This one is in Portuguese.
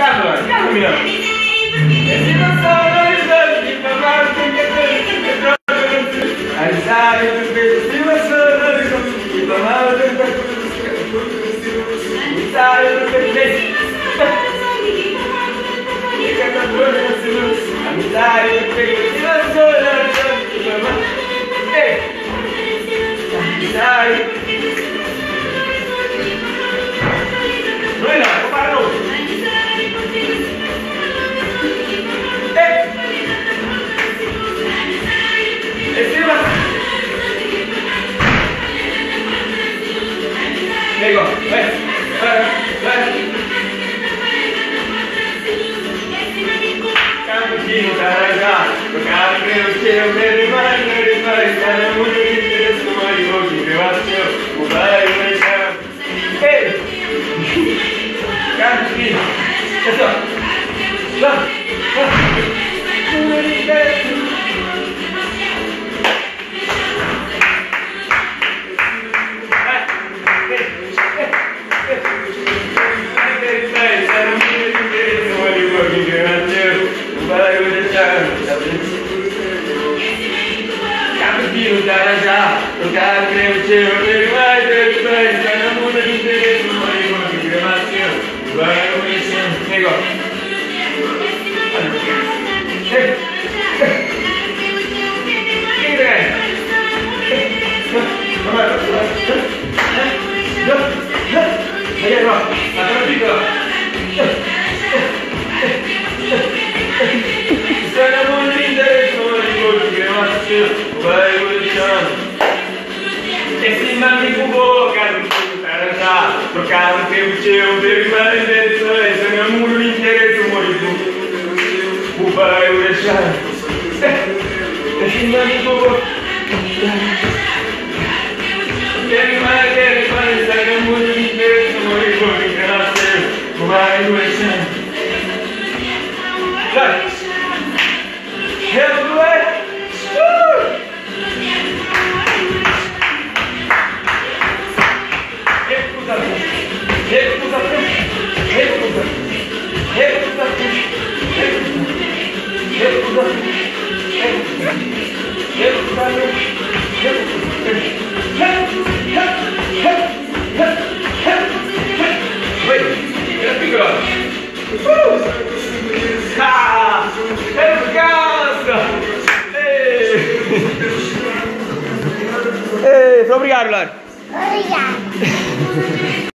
Calma, calma, menino. Esse não são dois anos que tomaram sem querer. Aniversário do peito, se não são dois anos que tomaram sem querer. Aniversário do peito. Amizade, eu pego se lançou na chão de mamãe. Ei! Amizade. Não é não, vou parar não. Ei! Esse lá. Pegou, vai, vai, vai. Campinho, carajá, o cara creu que eu quero mais, cara, muito interesse no marido, que eu acho, o bairro vai chamar. Ei! Campinho, pessoal, vamos, Campinho, carajá, o cara creu que eu quero mais, cara, muito interesse no marido, que eu acho, o bairro vai chamar. Negócio. Ei! Quem é? Esse mami bugou, cara, trocaram o tempo de eu ver mais edições, eu não mudo o interesse do morrido, o bairro deixar. Esse mami bugou, tem mais edições, eu não mudo o interesse do morrido, o bairro deixar. Vai! Help me! Obrigado, Lar. Obrigado.